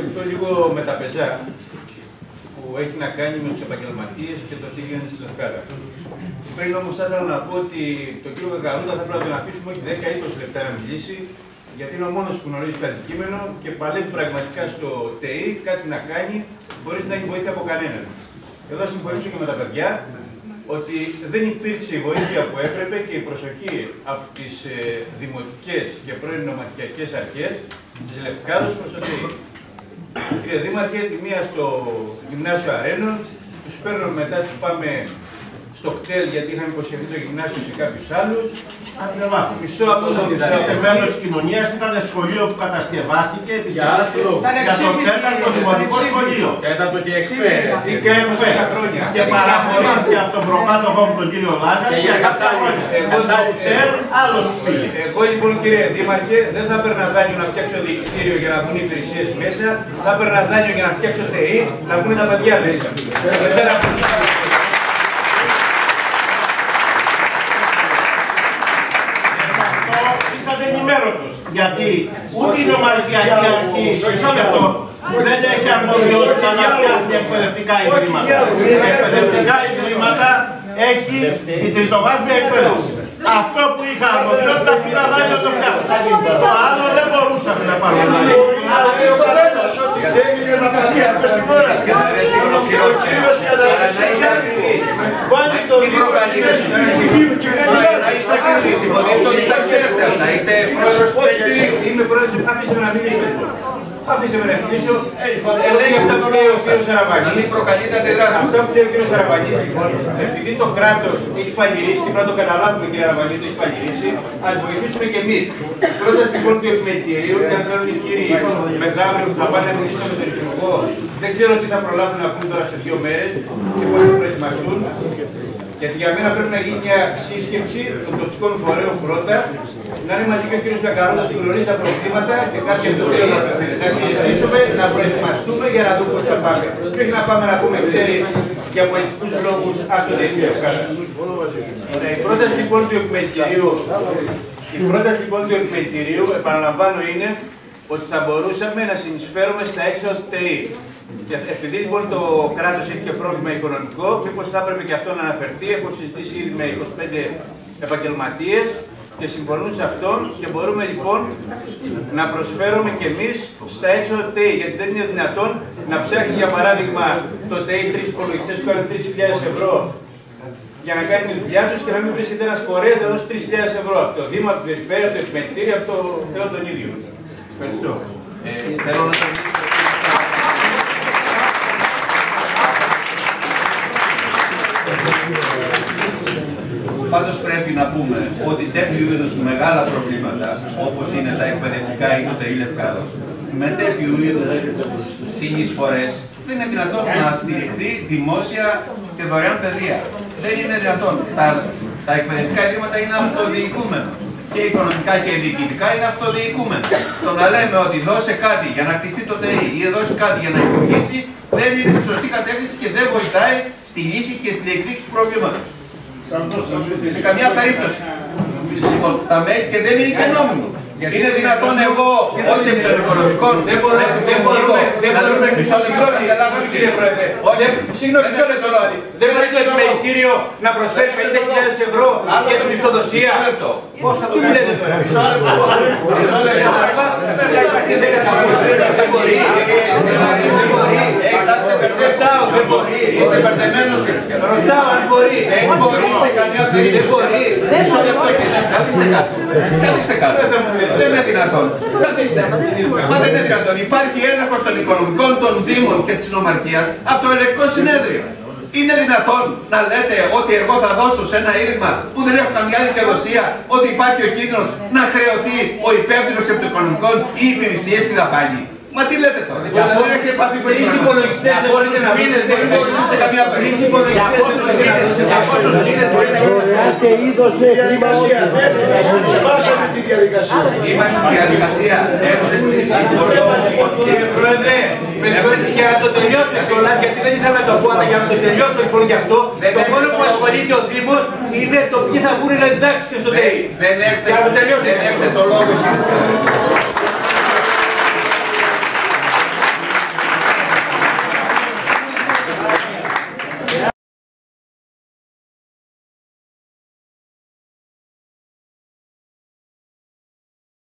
ασχοληθώ λίγο με τα πεζά που έχει να κάνει με τους επαγγελματίες και το τι γίνεται στη Λευκάδα. Πριν όμως θα ήθελα να πω ότι τον κύριο Γαγκαρούτα θα πρέπει να τον αφήσουμε όχι 10-20 λεπτά να μιλήσει, γιατί είναι ο μόνος που γνωρίζει το αντικείμενο και παλεύει πραγματικά στο ΤΕΙ κάτι να κάνει χωρίς να έχει βοήθεια από κανέναν. Εδώ συμφωνήσω και με τα παιδιά ότι δεν υπήρξε η βοήθεια που έπρεπε και η προσοχή από τις δημοτικές και πρώην νομαρχιακές αρχές της Λευκάδος προς το ΤΕΙ. Κύριε Δήμαρχε, τη μία στο Γυμνάσιο Αρένων, τους παίρνω μετά, τους πάμε στο κτέλ γιατί είχαμε υποσχεθεί το γυμνάσιο σε κάποιους άλλους. Μισό από εδώ, μισό από εδώ. Μέλος κοινωνίας ήταν σχολείο που κατασκευάστηκε για το τέταρτο δημοτικό σχολείο. Τέταρτο και εκφέρει. Τι κάνουμε τόσα χρόνια. Και παραχωρήθηκε από τον προκάτοχο μου τον κύριο Λάγκα για 7 χρόνια. Εγώ λοιπόν κύριε Δήμαρχε δεν θα παίρνα δάνειο να φτιάξω διοικητήριο για να βγουν οι υπηρεσίες μέσα. Θα παίρνα δάνειο για να φτιάξω ΤΕΙ, να βγουν τα παιδιά μέσα. Γιατί ούτε η νομαρχιακή αρχή δεν έχει αρμοδιότητα να φτιάσει εκπαιδευτικά ιδρύματα. Εκπαιδευτικά ιδρύματα έχει η τριτοβάθμια εκπαίδευση. Αυτό που είχα αρμοδιότητα πήρα δάνειο στο πιάτο. Το άλλο δεν μπορούσαμε να πάρουμε δάνειο. Τι προκαλείτε να είστε ακριβείς, υποτίθεται ότι τα ξέρετε αυτά, είστε πρόεδρος του Πελτηρίου. Είμαι πρόεδρος, αφήστε με να μιλήσω λοιπόν. Αφήστε με να μιλήσω. Ελέγχει αυτά που λέει ο κύριος Σαραβαγής. Να μην προκαλείτε αντιδράσεις. Αυτά που λέει ο κύριος Σαραβαγής λοιπόν, επειδή το κράτος έχει φαγυρίσει, πρέπει να το καταλάβουμε κύριε Σαραβαγή, το έχει φαγυρίσει, ας βοηθήσουμε και εμείς. Πρόταση λοιπόν του επιμελητηρίου και αν θέλουν οι κύριοι μεθαύριο που θα πάνε να μιλήσουν με τον Υπουργό, δεν ξέρω τι θα προλάβουν να πούν τώρα σε 2 μέρες και πώς θα προετοιμαστούν. Γιατί για μένα πρέπει να γίνει μια σύσκεψη των τοπικών φορέων πρώτα, να είναι μαζί και ο κ. Κακαρώτας που γνωρίζει τα προβλήματα και κάποια εντολή, να συζητήσουμε, να προετοιμαστούμε για να δούμε πώς θα πάμε. Και όχι να πάμε να πούμε, ξέρει, για πολιτικούς λόγους, άστο δεν είστε ευκάλα. Η πρόταση λοιπόν του επιμελητηρίου, επαναλαμβάνω, είναι ότι θα μπορούσαμε να συνεισφέρουμε στα έξοδα του ΤΕΙ. Και επειδή λοιπόν το κράτος έχει και πρόβλημα οικονομικό, μήπως θα έπρεπε και αυτό να αναφερθεί. Έχω συζητήσει ήδη με 25 επαγγελματίες και συμφωνούν σε αυτόν και μπορούμε λοιπόν να προσφέρουμε και εμείς στα έξοδα του ΤΕΙ. Γιατί δεν είναι δυνατόν να ψάχνει για παράδειγμα το ΤΕΙ 3 υπολογιστές που κάνουν 3.000 ευρώ για να κάνει τη δουλειά τους και να μην βρίσκεται ένας φορέας να δώσει 3.000 ευρώ από το Δήμο, από την Περιφέρεια, από το Επιμελητήριο, από το Θεό τον ίδιο. Ευχαριστώ. Πάντως πρέπει να πούμε ότι τέτοιου είδους μεγάλα προβλήματα, όπως είναι τα εκπαιδευτικά ή το ΤΕΙ Λευκάδος, με τέτοιου είδους συνεισφορές, δεν είναι δυνατόν να στηριχθεί δημόσια και δωρεάν παιδεία. Δεν είναι δυνατόν. Τα εκπαιδευτικά ιδρύματα είναι αυτοδιοικούμενα. Και οικονομικά και διοικητικά είναι αυτοδιοικούμενα. Το να λέμε ότι δώσε κάτι για να χτιστεί το ΤΕΙ ή δώσε κάτι για να λειτουργήσει, δεν είναι στη σωστή κατεύθυνση και δεν βοηθάει στη λύση και στη διεκδίκηση του προβλήματος. Σε καμιά περίπτωση. Λοιπόν, και δεν είναι και νόμιμο. Είναι δυνατόν εγώ ως επί των οικονομικών δεν μπορούμε το επιμελητήριο να προσθέσει 50.000 ευρώ για την μισθοδοσία. Πώς θα το λέτε τώρα. Μισό λεπτό. Δεν μπορεί. Είστε μπερδεμένος και ρωτάω αν μπορεί. Δεν μπορεί σε καμιά περίπτωση. Μισό λεπτό κύριε. Καθίστε κάτω. Δεν είναι δυνατόν. Καθίστε. Μα δεν είναι δυνατόν. Υπάρχει έλεγχος των οικονομικών των Δήμων και της Νομαρχίας από το Ελεκτικό Συνέδριο. Είναι δυνατόν να λέτε ότι εγώ θα δώσω σε ένα ίδρυμα που δεν έχω καμιά δικαιοδοσία ότι υπάρχει ο κίνδυνος να χρεωθεί ο υπεύθυνος από το οικονομικών ή υπηρεσίες στη δαπάνη. Μα τι λέτε τώρα. Δεν έχετε επαφή με την υπολογιστές δεν μπορείτε να μείνετε. Δεν μπορείτε σε καμιά περίπτωση. Δωρεάστε είδος με χρήματα. Είμαστε στη διαδικασία. Κύριε Πρόεδρε, με συγχωρείτε για να το τελειώσω κιόλας, γιατί δεν ήθελα να το πω, αλλά για να το τελειώσω λοιπόν γι' αυτό, το μόνο που ασχολείται ο Δήμος είναι το ποιοι θα βγουν να διδάξουν στο ΤΕΙ. Δεν έχετε το λόγο, κύριε Πρόεδρε.